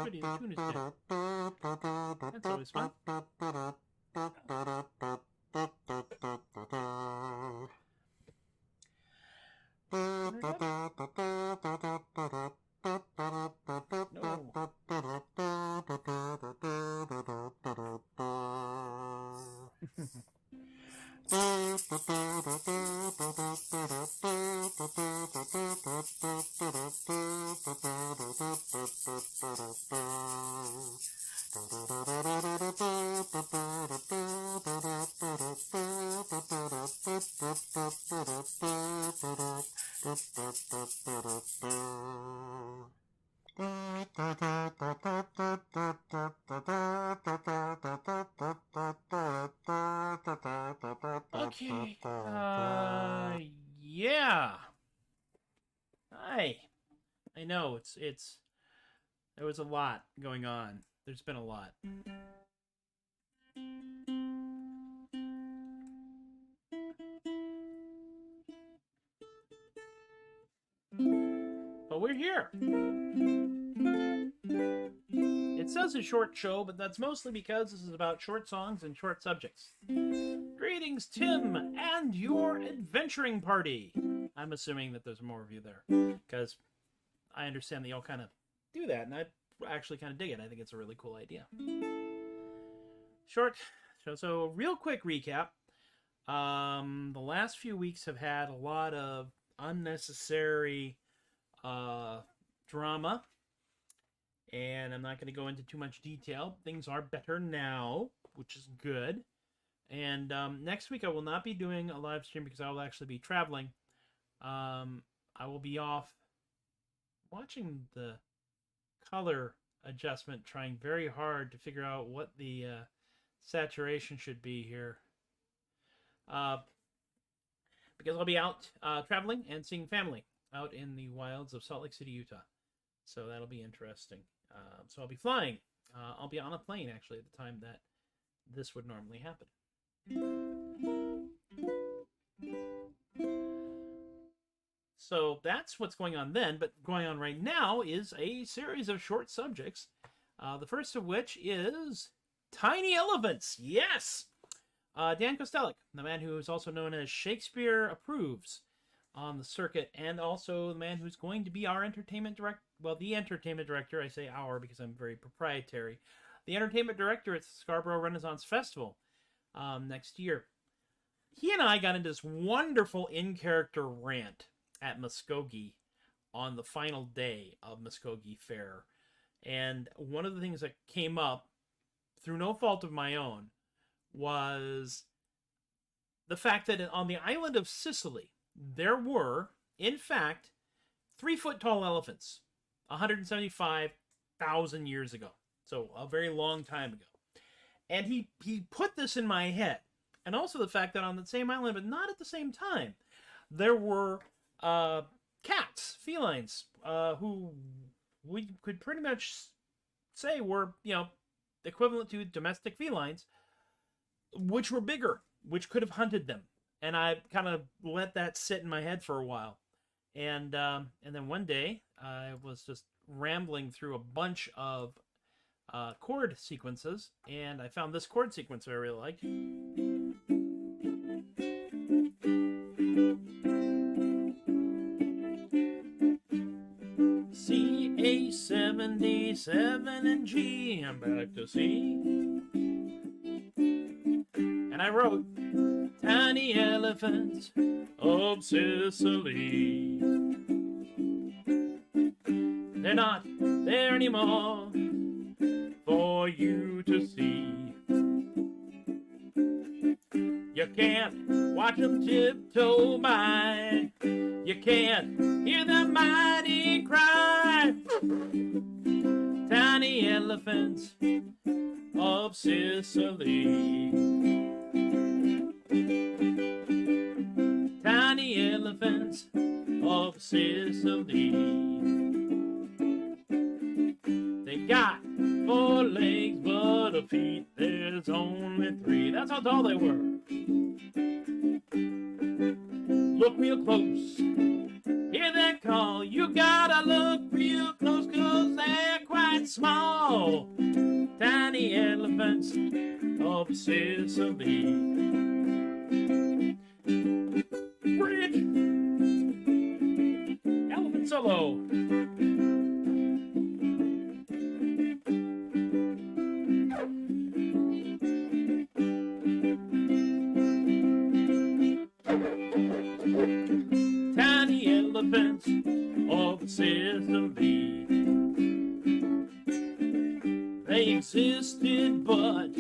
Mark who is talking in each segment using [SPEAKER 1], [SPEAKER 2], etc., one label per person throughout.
[SPEAKER 1] Pretty, the tune is good. That's always fun. Okay. Yeah. Hi. I know it's there was a lot going on. There's been a lot. But we're here. It says a short show, but that's mostly because this is about short songs and short subjects. Greetings, Tim, and your adventuring party. I'm assuming that there's more of you there, because I understand that y'all kind of do that, and I actually kind of dig it. I think it's a really cool idea. Short show. So real quick recap. The last few weeks have had a lot of unnecessary drama, and I'm not going to go into too much detail. Things are better now, which is good. And next week I will not be doing a live stream because I will actually be traveling. I will be off watching the color adjustment, trying very hard to figure out what the saturation should be here. Because I'll be out traveling and seeing family out in the wilds of Salt Lake City, Utah. So that'll be interesting. So I'll be flying. I'll be on a plane, actually, at the time that this would normally happen. So that's what's going on then, but going on right now is a series of short subjects. The first of which is tiny elephants. Yes! Dan Kostelik, the man who is also known as Shakespeare Approves on the circuit, and also the man who's going to be our entertainment director. Well, the entertainment director, I say our because I'm very proprietary. The entertainment director at the Scarborough Renaissance Festival next year. He and I got into this wonderful in-character rant at Muskogee on the final day of Muskogee Fair. And one of the things that came up, through no fault of my own, was the fact that on the island of Sicily, there were, in fact, 3-foot-tall elephants 175,000 years ago. So a very long time ago. And he put this in my head. And also the fact that on the same island, but not at the same time, there were cats, felines, who we could pretty much say were, equivalent to domestic felines, which were bigger, which could have hunted them. And I kind of let that sit in my head for a while. And then one day, I was just rambling through a bunch of chord sequences, and I found this chord sequence that I really liked. C, A, 77, and G, I'm back to C. And I wrote, tiny elephants of Sicily. They're not there anymore for you to see. You can't watch them tiptoe by. You can't hear the mighty cry. Tiny elephants of Sicily. Tiny elephants of Sicily. They got 4 legs, but of feet there's only 3. That's how tall they were. Look real close, hear that call. You gotta look real close, 'cause they're quite small. Tiny elephants of Sicily. Bridge! Elephant solo. Tiny elephants of Sicily. They existed, but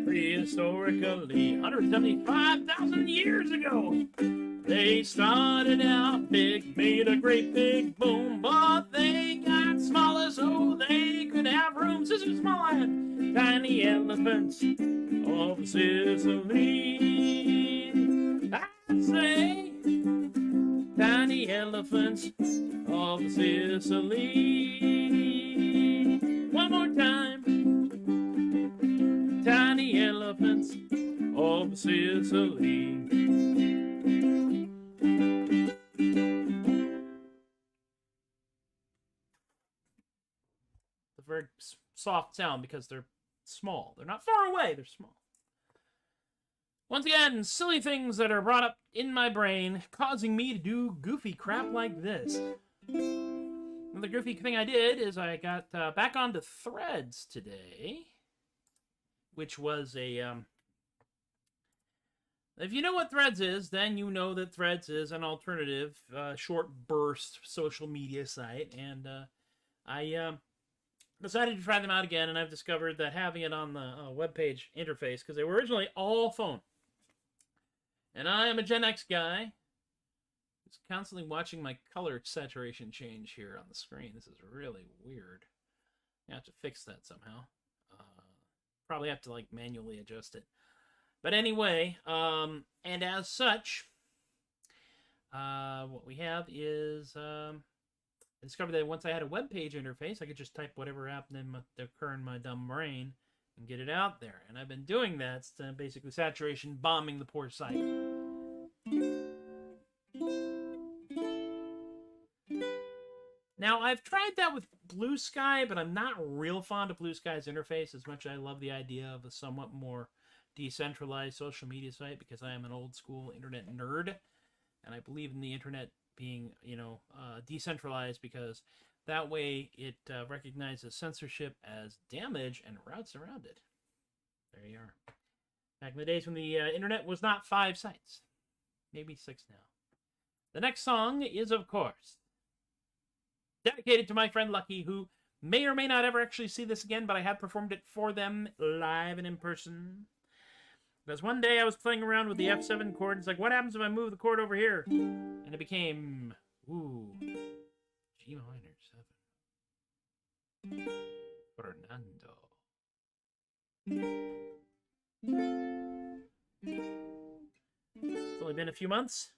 [SPEAKER 1] prehistorically, 175,000 years ago. They started out big, made a great big boom, but they got smaller so they could have room. This is small island. Tiny elephants of Sicily. I say, tiny elephants of Sicily. One more time. Tiny elephants of Sicily. A very soft sound because they're small. They're not far away, they're small. Once again, silly things that are brought up in my brain, causing me to do goofy crap like this. Another goofy thing I did is I got back onto Threads today, which was a... if you know what Threads is, then you know that Threads is an alternative, short burst social media site, and I decided to try them out again, and I've discovered that having it on the webpage interface, because they were originally all phone. And I am a Gen X guy who's constantly watching my color saturation change here on the screen. This is really weird. I have to fix that somehow. Probably have to manually adjust it. But anyway, and as such, what we have is I discovered that once I had a web page interface, I could just type whatever happened to occur in my dumb brain, and get it out there. And I've been doing that, basically saturation bombing the poor site. Now, I've tried that with Blue Sky, but I'm not real fond of Blue Sky's interface as much as I love the idea of a somewhat more decentralized social media site, because I am an old school internet nerd, and I believe in the internet being, decentralized, because that way it recognizes censorship as damage and routes around it. There you are. Back in the days when the internet was not 5 sites. Maybe 6 now. The next song is, of course, dedicated to my friend Lucky, who may or may not ever actually see this again, but I had performed it for them live and in person. Because one day I was playing around with the F7 chord. It's like, what happens if I move the chord over here? And it became, G minor 7. Fernando. It's only been a few months.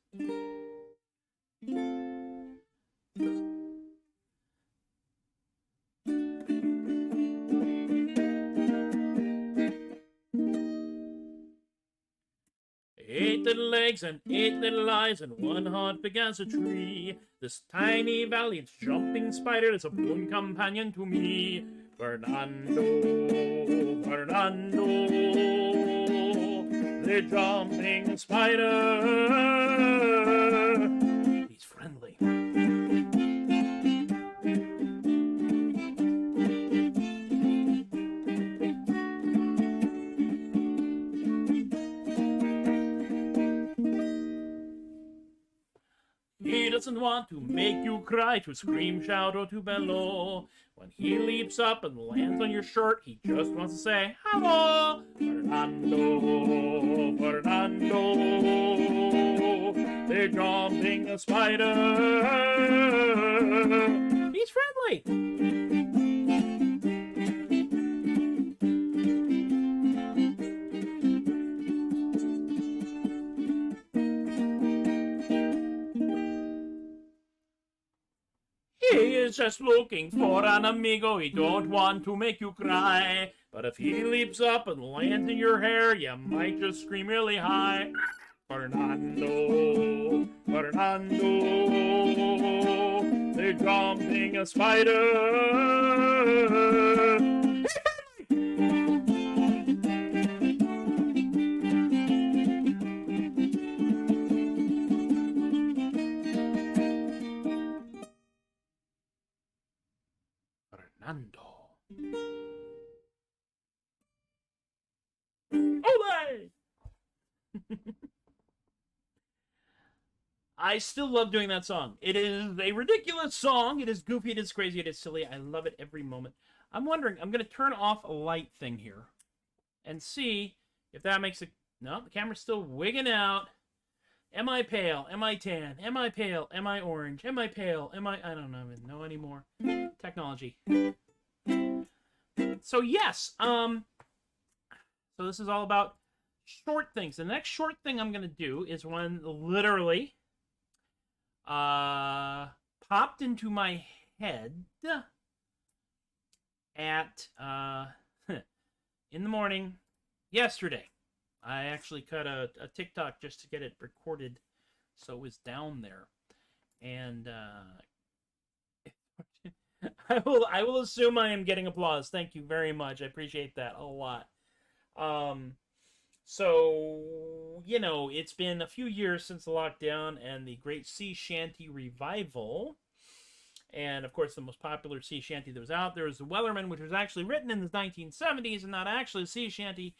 [SPEAKER 1] Eight little legs and 8 little eyes and 1 heart big as a tree. This tiny valiant jumping spider is a boon companion to me. Fernando, Fernando, the jumping spider. He's friendly. He doesn't want to make you cry, to scream, shout, or to bellow. When he leaps up and lands on your shirt, he just wants to say, hello! Fernando, Fernando, they're jumping a spider. He's friendly! He is just looking for an amigo. He don't want to make you cry. But if he leaps up and lands in your hair, you might just scream really high. Fernando, Fernando, they're jumping a spider. Fernando. Ole! I still love doing that song. It is a ridiculous song. It is goofy, it is crazy, it is silly. I love it every moment. I'm wondering, I'm going to turn off a light thing here and see if that makes it... No, the camera's still wigging out. Am I pale? Am I tan? Am I pale? Am I orange? Am I pale? Am I don't even know anymore. Technology. So yes, so this is all about short things. The next short thing I'm going to do is one literally popped into my head at in the morning yesterday. I actually cut a TikTok just to get it recorded, so it was down there, and I will assume I am getting applause. Thank you very much. I appreciate that a lot. So, you know, it's been a few years since the lockdown and the great sea shanty revival. And, of course, the most popular sea shanty that was out there was the Wellerman, which was actually written in the 1970s and not actually a sea shanty.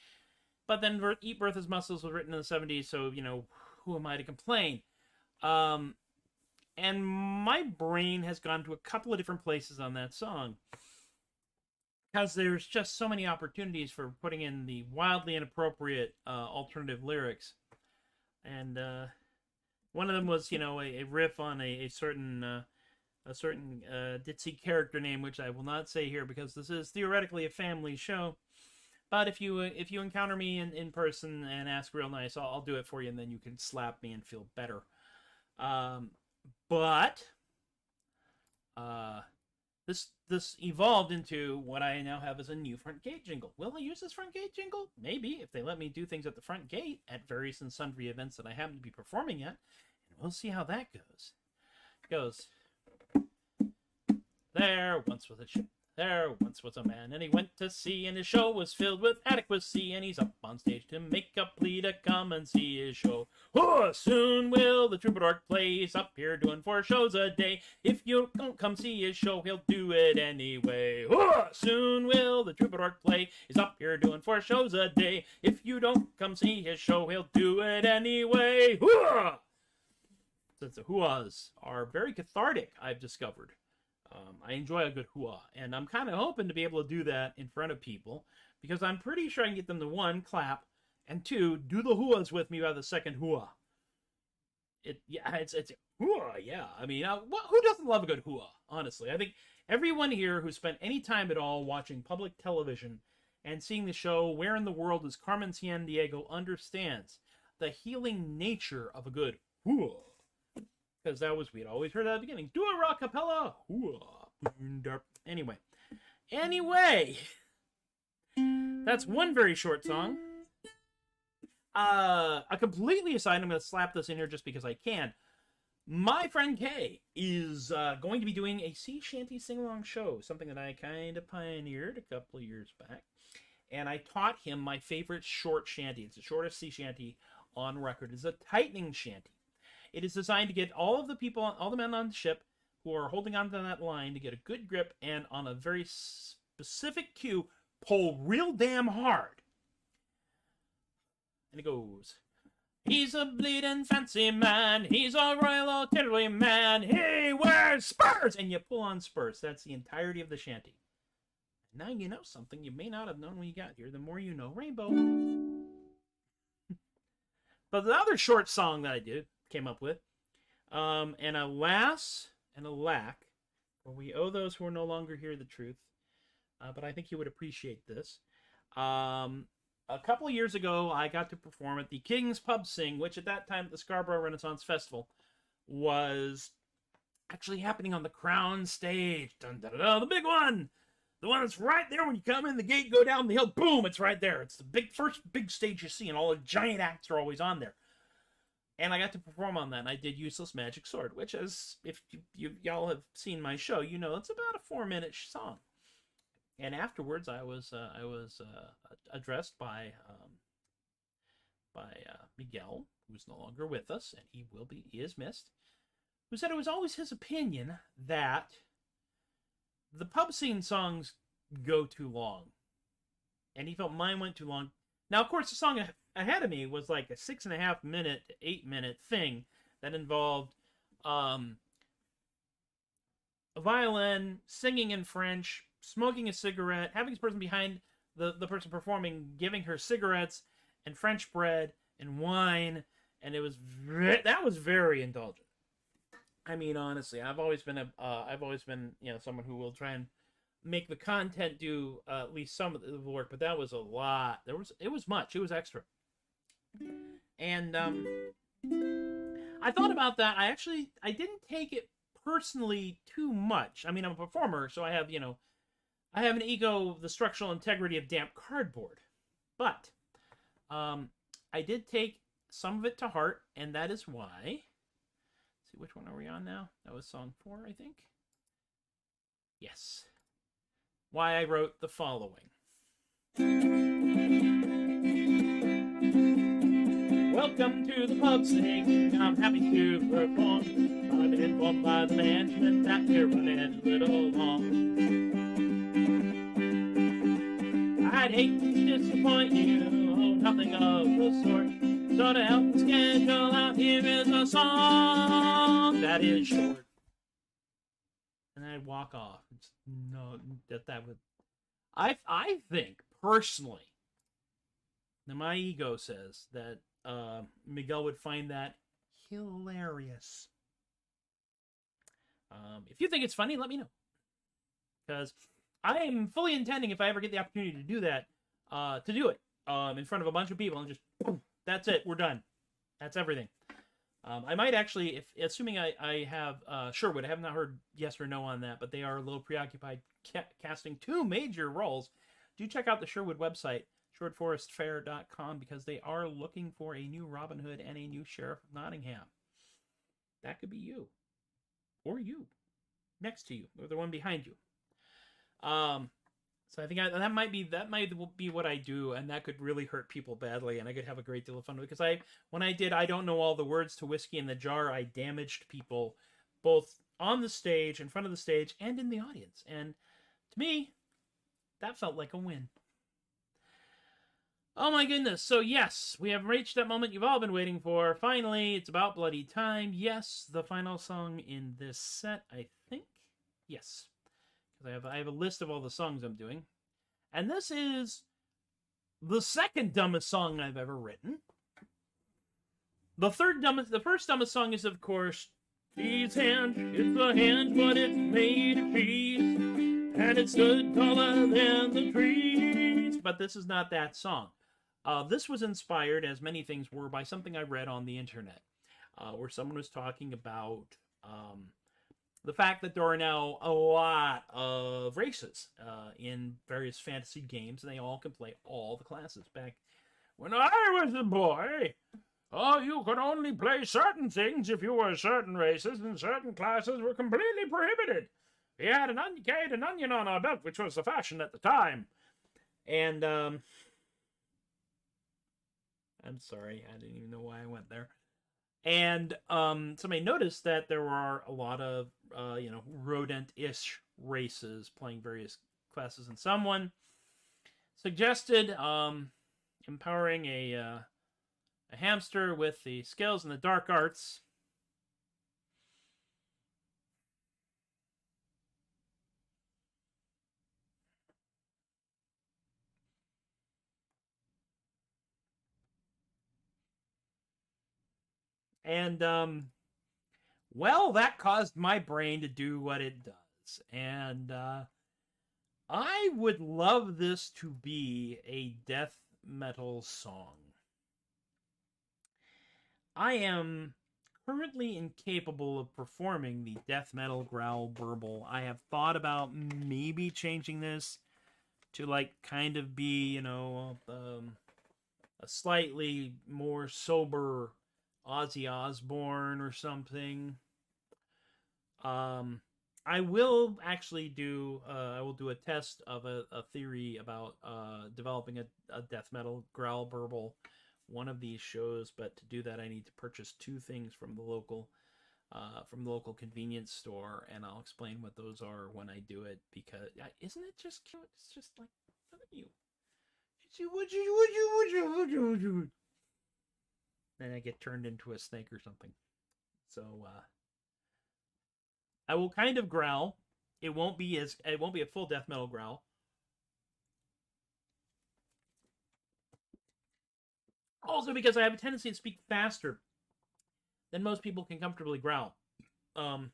[SPEAKER 1] But then Eat Bertha's Muscles was written in the 70s, so, you know, who am I to complain? And my brain has gone to a couple of different places on that song, because there's just so many opportunities for putting in the wildly inappropriate alternative lyrics. And one of them was, you know, a riff on a certain ditzy character name, which I will not say here because this is theoretically a family show. But if you encounter me in person and ask real nice, I'll do it for you, and then you can slap me and feel better. But this evolved into what I now have as a new front gate jingle. Will I use this front gate jingle? Maybe, if they let me do things at the front gate at various and sundry events that I happen to be performing at. And we'll see how that goes. It goes, there once was a ship, there once was a man, and he went to sea, and his show was filled with adequacy, and he's up on stage to make a plea to come and see his show. Oh, soon will the troubadour play, he's up here doing 4 shows a day. If you don't come see his show, he'll do it anyway. Oh, soon will the troubadour play, he's up here doing 4 shows a day. If you don't come see his show, he'll do it anyway. Hooah! Since the hooahs are very cathartic, I've discovered. I enjoy a good hooah, and I'm kind of hoping to be able to do that in front of people, because I'm pretty sure I can get them to 1, clap, and 2, do the hooahs with me by the second hooah. It's hooah, yeah. I mean, who doesn't love a good hooah, honestly? I think everyone here who spent any time at all watching public television and seeing the show Where in the World is Carmen Sandiego understands the healing nature of a good hooah. Because we'd always heard that at the beginning. Do a rock cappella. Anyway. That's one very short song. A completely aside, I'm going to slap this in here just because I can. My friend Kay is going to be doing a sea shanty sing-along show. Something that I kind of pioneered a couple of years back. And I taught him my favorite short shanty. It's the shortest sea shanty on record. It's a tightening shanty. It is designed to get all of the people, all the men on the ship who are holding onto that line to get a good grip and on a very specific cue, pull real damn hard. And it goes, he's a bleeding fancy man, he's a royal artillery man, he wears spurs! And you pull on spurs. That's the entirety of the shanty. Now you know something you may not have known when you got here. The more you know, rainbow. But the other short song that I came up with, and alas and alack, for we owe those who are no longer here the truth, but I think you would appreciate this. A couple of years ago, I got to perform at the King's Pub Sing, which at that time, the Scarborough Renaissance Festival, was actually happening on the Crown stage. Dun, dun, dun, dun, the big one! The one that's right there when you come in the gate, go down the hill, boom, it's right there. It's the first big stage you see, and all the giant acts are always on there. And I got to perform on that, and I did Useless Magic Sword, which is, if y'all have seen my show, you know it's about a 4-minute song. And afterwards, I was addressed by Miguel, who's no longer with us, and he is missed, who said it was always his opinion that the pub scene songs go too long, and he felt mine went too long. Now, of course, the song ahead of me was like a 6.5-minute to 8-minute thing that involved a violin, singing in French, smoking a cigarette, having this person behind the person performing giving her cigarettes and French bread and wine, and that was very indulgent. I mean, honestly, I've always been someone who will try and make the content do at least some of the work, but that was a lot. It was much. It was extra. And I thought about that. I didn't take it personally too much. I mean, I'm a performer, so I have an ego, the structural integrity of damp cardboard. But I did take some of it to heart, and that is why. Let's see, which one are we on now? That was song 4, I think. Yes. Why I wrote the following. Welcome to the pub sing. I'm happy to perform. I've been informed by the management that we're running a little long. I'd hate to disappoint you, oh, nothing of the sort. So to help the schedule out, here is a song that is short. And I'd walk off. No, that would. I think personally, now my ego says that Miguel would find that hilarious. If you think it's funny, let me know, because I am fully intending, if I ever get the opportunity to do that, to do it in front of a bunch of people and just boom, that's it, we're done. That's everything. I might actually, if assuming I have Sherwood, I have not heard yes or no on that, but they are a little preoccupied casting 2 major roles. Do check out the Sherwood website, sherwoodforestfair.com, because they are looking for a new Robin Hood and a new Sheriff of Nottingham. That could be you, or you, next to you, or the one behind you. So I think that might be what I do, and that could really hurt people badly, and I could have a great deal of fun with it, because when I did I Don't Know All the Words to Whiskey in the Jar, I damaged people both on the stage, in front of the stage, and in the audience. And to me, that felt like a win. Oh my goodness. So yes, we have reached that moment you've all been waiting for. Finally, it's about bloody time. Yes, the final song in this set, I think. Yes. Because I have a list of all the songs I'm doing. And this is the second dumbest song I've ever written. The first dumbest song is, of course, Cheese Hand. It's a hand, but it's made of cheese. And it stood taller than the trees. But this is not that song. This was inspired, as many things were, by something I read on the internet, where someone was talking about the fact that there are now a lot of races in various fantasy games, and they all can play all the classes. Back when I was a boy, you could only play certain things if you were certain races, and certain classes were completely prohibited. We had an onion on our belt, which was the fashion at the time. And I'm sorry, I didn't even know why I went there. And somebody noticed that there are a lot of, rodent-ish races playing various classes. And someone suggested empowering a hamster with the skills and the dark arts. And, well, that caused my brain to do what it does. And I would love this to be a death metal song. I am currently incapable of performing the death metal growl burble. I have thought about maybe changing this to, kind of be, a slightly more sober Ozzy Osbourne or something. I will actually do a test of a theory about developing a death metal growl burble one of these shows, but to do that I need to purchase 2 things from the local convenience store, and I'll explain what those are when I do it, because isn't it just cute? It's just like, look at you. Would you? Then I get turned into a snake or something. So I will kind of growl. It won't be a full death metal growl. Also, because I have a tendency to speak faster than most people can comfortably growl. Ron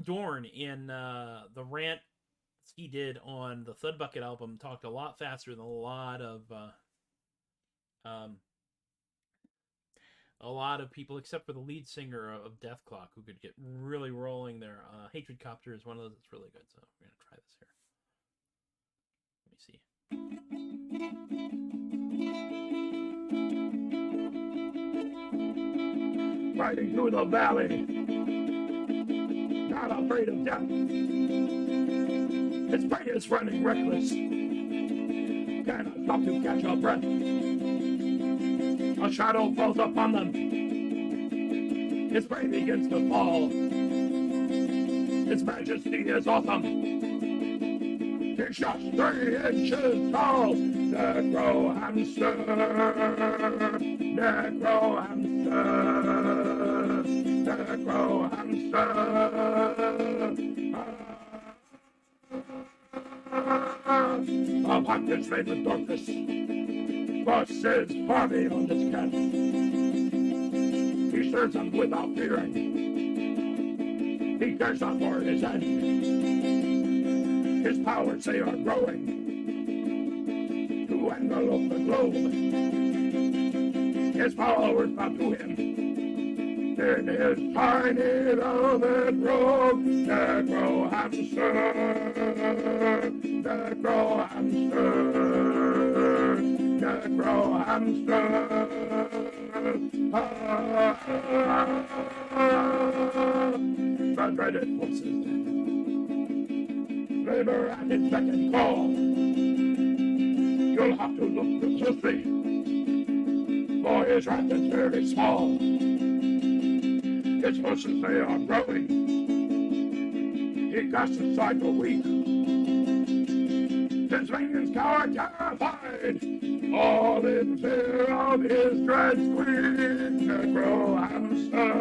[SPEAKER 1] Dorn in the rant he did on the Thud Bucket album talked a lot faster than a lot of people, except for the lead singer of Deathclock, who could get really rolling there. Hatred Copter is one of those that's really good, so we're going to try this here. Let me see. Riding through the valley, not afraid of death. Its prey is running reckless, cannot stop to catch a breath. A shadow falls upon them, its prey begins to fall. Its majesty is awesome, it's just 3 inches tall. NECROHAMSTER, NECROHAMSTER, NECROHAMSTER. A pocket's made with darkness, crosses far beyond his ken. He stirs them without fearing, he cares not for his end. His powers, they are growing to envelope the globe. His followers bow to him,
[SPEAKER 2] in his tiny velvet robe. NECROHAMSTER, NECROHAMSTER, NECROHAMSTER. The dreaded forces dead. Labor at its beck and call. You'll have to look closely, for his wrath is very small. His horses, they are growing. He casts aside the weak. His minions cower terrified, all in fear of his dread squeak. NECROHAMSTER,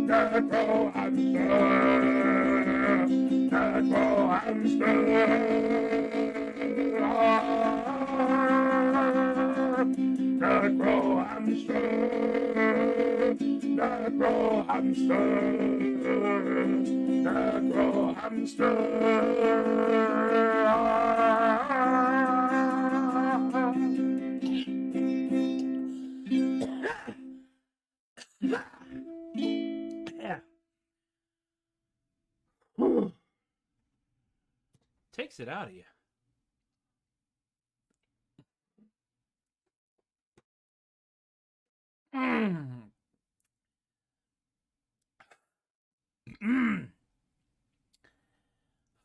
[SPEAKER 2] NECROHAMSTer, NECROHAMSTer. NECROHAMSTER, NECROHAMSTer, NECROHAMSTer.
[SPEAKER 1] Yeah. Takes it out of you.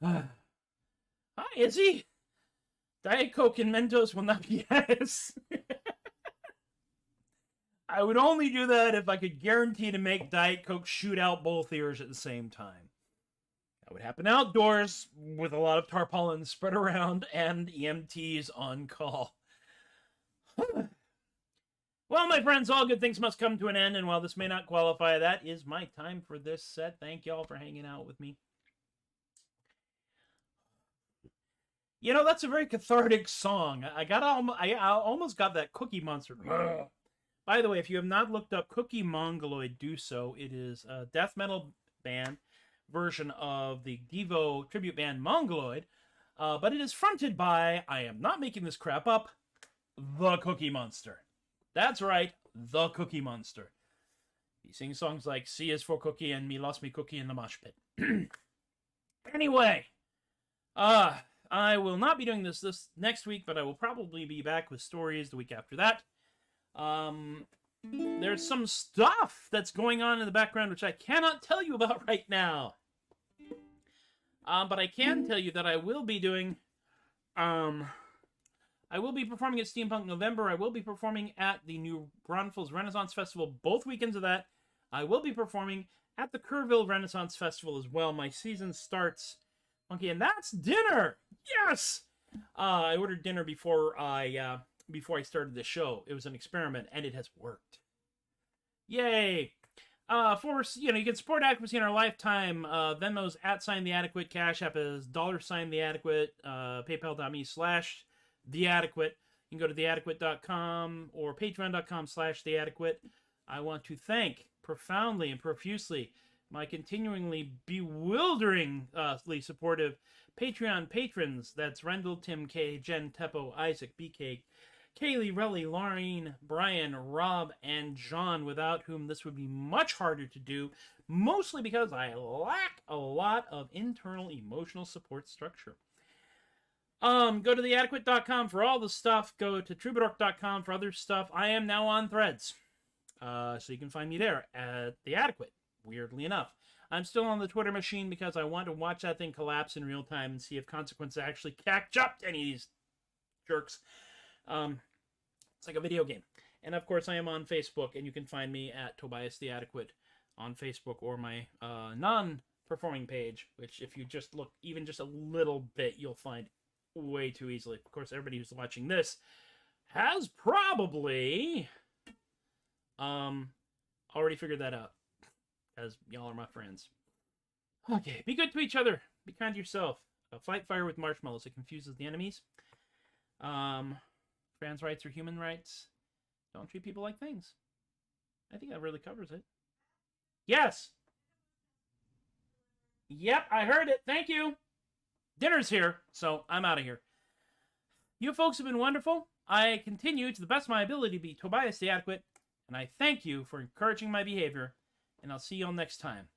[SPEAKER 1] Hi, Izzy. Diet Coke and Mentos will not be yes. I would only do that if I could guarantee to make Diet Coke shoot out both ears at the same time. That would happen outdoors with a lot of tarpaulins spread around and EMTs on call. Well, my friends, all good things must come to an end, and while this may not qualify, that is my time for this set. Thank y'all for hanging out with me. You know, that's a very cathartic song. I almost got that Cookie Monster. By the way, if you have not looked up Cookie Mongoloid, do so. It is a death metal band version of the Devo tribute band Mongoloid, but it is fronted by, I am not making this crap up, the Cookie Monster. That's right, the Cookie Monster. He sings songs like C is for Cookie and Me Lost Me Cookie in the Mosh Pit. Anyway, I will not be doing this next week, but I will probably be back with stories the week after that. There's some stuff that's going on in the background which I cannot tell you about right now. But I can tell you that I will be doing, I will be performing at Steampunk November. I will be performing at the New Braunfels Renaissance Festival both weekends of that. I will be performing at the Kerrville Renaissance Festival as well. My season starts funky, and that's dinner. Yes, I ordered dinner before I started the show. It was an experiment, and it has worked. Yay! You can support Adequacy in our lifetime. Venmo's @TheAdequate. Cash App is $TheAdequate. PayPal.me/TheAdequate. You can go to theadequate.com or patreon.com/theadequate. I want to thank profoundly and profusely my continuingly bewilderingly supportive Patreon patrons. That's Rendell, Tim K, Jen, Teppo, Isaac, BK, Kaylee, Relly, Laureen, Brian, Rob, and John, without whom this would be much harder to do, mostly because I lack a lot of internal emotional support structure. Go to theadequate.com for all the stuff. Go to TROUBADORK.com for other stuff. I am now on Threads, so you can find me there at The Adequate, weirdly enough. I'm still on the Twitter machine because I want to watch that thing collapse in real time and see if consequences actually catch up to any of these jerks. It's like a video game. And of course, I am on Facebook, and you can find me at Tobias the Adequate on Facebook, or my non-performing page, which if you just look even just a little bit, you'll find way too easily. Of course, everybody who's watching this has probably already figured that out, as y'all are my friends. Okay, be good to each other. Be kind to yourself. Fight fire with marshmallows. It confuses the enemies. Trans rights are human rights. Don't treat people like things. I think that really covers it. Yes! Yep, I heard it. Thank you. Dinner's here, so I'm out of here. You folks have been wonderful. I continue, to the best of my ability, to be Tobias the Adequate, And I thank you for encouraging my behavior, and I'll see you all next time.